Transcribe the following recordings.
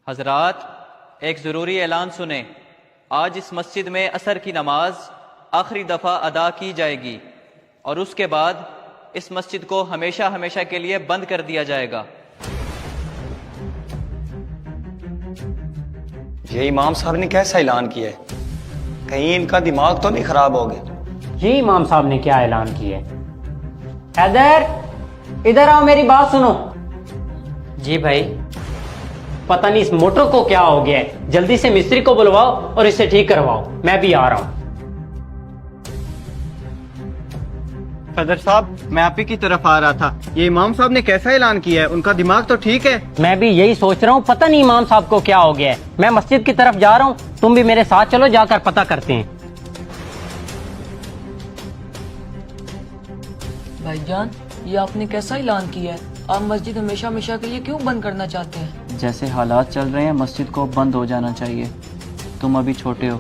حضرات، ایک ضروری اعلان سنیں۔ آج اس مسجد میں عصر کی نماز آخری دفعہ ادا کی جائے گی اور اس کے بعد اس مسجد کو ہمیشہ ہمیشہ کے لیے بند کر دیا جائے گا۔ یہ امام صاحب نے کیسا اعلان کیا ہے؟ کہیں ان کا دماغ تو نہیں خراب ہو گیا؟ یہ امام صاحب نے کیا اعلان کیا ہے؟ حیدر، ادھر آؤ، میری بات سنو۔ جی بھائی، پتہ نہیں اس موٹر کو کیا ہو گیا ہے، جلدی سے مستری کو بلواؤ اور اسے ٹھیک کرواؤ، میں بھی آ رہا ہوں۔ صدر صاحب، میں آپ ہی کی طرف آ رہا تھا۔ یہ امام صاحب نے کیسا اعلان کیا ہے؟ ان کا دماغ تو ٹھیک ہے؟ میں بھی یہی سوچ رہا ہوں، پتہ نہیں امام صاحب کو کیا ہو گیا ہے۔ میں مسجد کی طرف جا رہا ہوں، تم بھی میرے ساتھ چلو، جا کر پتہ کرتے ہیں۔ بھائی جان، یہ آپ نے کیسا اعلان کیا ہے؟ آپ مسجد ہمیشہ ہمیشہ کے لیے کیوں بند کرنا چاہتے ہیں؟ جیسے حالات چل رہے ہیں مسجد کو بند ہو جانا چاہیے۔ تم ابھی چھوٹے ہو،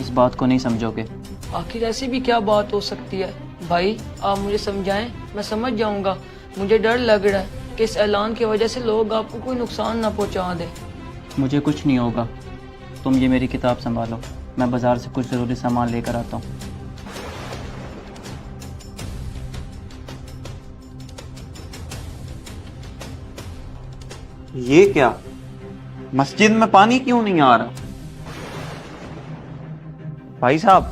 اس بات کو نہیں سمجھو گے۔ آخر ایسی بھی کیا بات ہو سکتی ہے؟ بھائی آپ مجھے سمجھائیں، میں سمجھ جاؤں گا۔ مجھے ڈر لگ رہا ہے کہ اس اعلان کی وجہ سے لوگ آپ کو کوئی نقصان نہ پہنچا دیں۔ مجھے کچھ نہیں ہوگا، تم یہ میری کتاب سنبھالو، میں بازار سے کچھ ضروری سامان لے کر آتا ہوں۔ یہ کیا؟ مسجد میں پانی کیوں نہیں آ رہا؟ بھائی صاحب،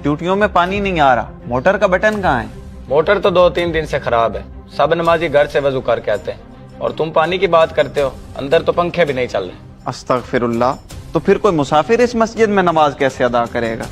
ٹوٹیوں میں پانی نہیں آ رہا، موٹر کا بٹن کہاں ہے؟ موٹر تو 2-3 دن سے خراب ہے، سب نمازی گھر سے وضو کر کے آتے ہیں، اور تم پانی کی بات کرتے ہو، اندر تو پنکھے بھی نہیں چل رہے۔ استغفر اللہ، تو پھر کوئی مسافر اس مسجد میں نماز کیسے ادا کرے گا؟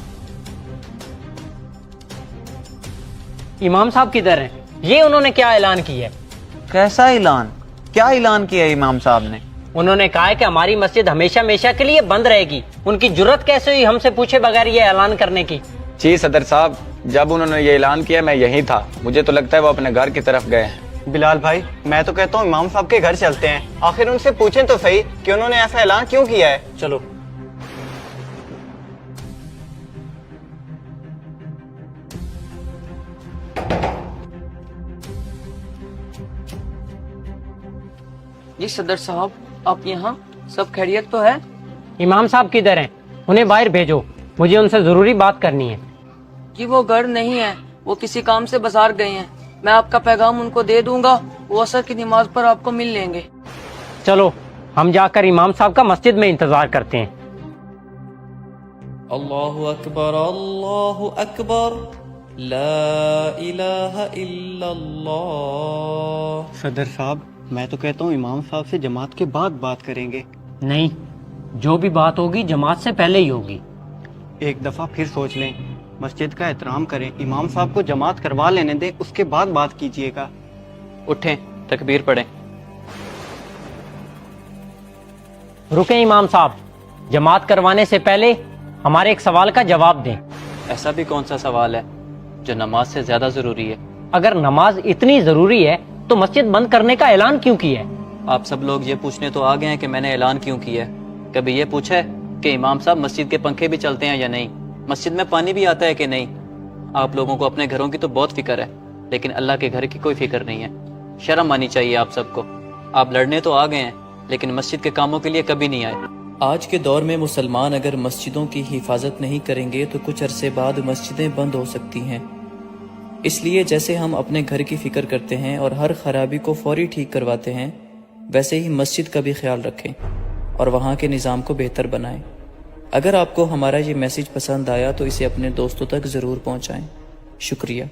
امام صاحب کدھر ہیں؟ یہ انہوں نے کیا اعلان کیا ہے؟ کیسا اعلان؟ کیا اعلان کیا ہے امام صاحب نے؟ انہوں نے کہا ہے کہ ہماری مسجد ہمیشہ ہمیشہ کے لیے بند رہے گی۔ ان کی جرت کیسے ہوئی ہم سے پوچھے بغیر یہ اعلان کرنے کی؟ جی صدر صاحب، جب انہوں نے یہ اعلان کیا میں یہیں تھا، مجھے تو لگتا ہے وہ اپنے گھر کی طرف گئے ہیں۔ بلال بھائی، میں تو کہتا ہوں امام صاحب کے گھر چلتے ہیں، آخر ان سے پوچھیں تو صحیح کہ انہوں نے ایسا اعلان کیوں کیا ہے۔ چلو۔ جی صدر صاحب، آپ یہاں؟ سب خیریت تو ہے؟ امام صاحب کدھر ہیں؟ انہیں باہر بھیجو، مجھے ان سے ضروری بات کرنی ہے۔ جی وہ گھر نہیں ہے، وہ کسی کام سے بازار گئے ہیں۔ میں آپ کا پیغام ان کو دے دوں گا، وہ عصر کی نماز پر آپ کو مل لیں گے۔ چلو ہم جا کر امام صاحب کا مسجد میں انتظار کرتے ہیں۔ اللہ اکبر، اللہ اکبر، لا الہ الا اللہ۔ صدر صاحب، میں تو کہتا ہوں امام صاحب سے جماعت کے بعد بات کریں گے۔ نہیں، جو بھی بات ہوگی جماعت سے پہلے ہی ہوگی۔ ایک دفعہ پھر سوچ لیں، مسجد کا احترام کریں، امام صاحب کو جماعت کروا لینے دیں، اس کے بعد بات کیجیے گا۔ اٹھیں، تکبیر پڑھیں۔ رکیں امام صاحب، جماعت کروانے سے پہلے ہمارے ایک سوال کا جواب دیں۔ ایسا بھی کون سا سوال ہے جو نماز سے زیادہ ضروری ہے؟ اگر نماز اتنی ضروری ہے تو مسجد بند کرنے کا اعلان کیوں کیا ہے؟ آپ سب لوگ یہ پوچھنے تو آ گئے ہیں کہ میں نے اعلان کیوں کیا ہے۔ کبھی یہ پوچھا ہے کہ امام صاحب مسجد کے پنکھے بھی چلتے ہیں یا نہیں، مسجد میں پانی بھی آتا ہے کہ نہیں؟ آپ لوگوں کو اپنے گھروں کی تو بہت فکر ہے، لیکن اللہ کے گھر کی کوئی فکر نہیں ہے۔ شرم آنی چاہیے آپ سب کو۔ آپ لڑنے تو آ گئے ہیں لیکن مسجد کے کاموں کے لیے کبھی نہیں آئے۔ آج کے دور میں مسلمان اگر مسجدوں کی حفاظت نہیں کریں گے تو کچھ عرصے بعد مسجدیں بند ہو سکتی ہیں۔ اس لیے جیسے ہم اپنے گھر کی فکر کرتے ہیں اور ہر خرابی کو فوری ٹھیک کرواتے ہیں، ویسے ہی مسجد کا بھی خیال رکھیں اور وہاں کے نظام کو بہتر بنائیں۔ اگر آپ کو ہمارا یہ میسج پسند آیا تو اسے اپنے دوستوں تک ضرور پہنچائیں۔ شکریہ۔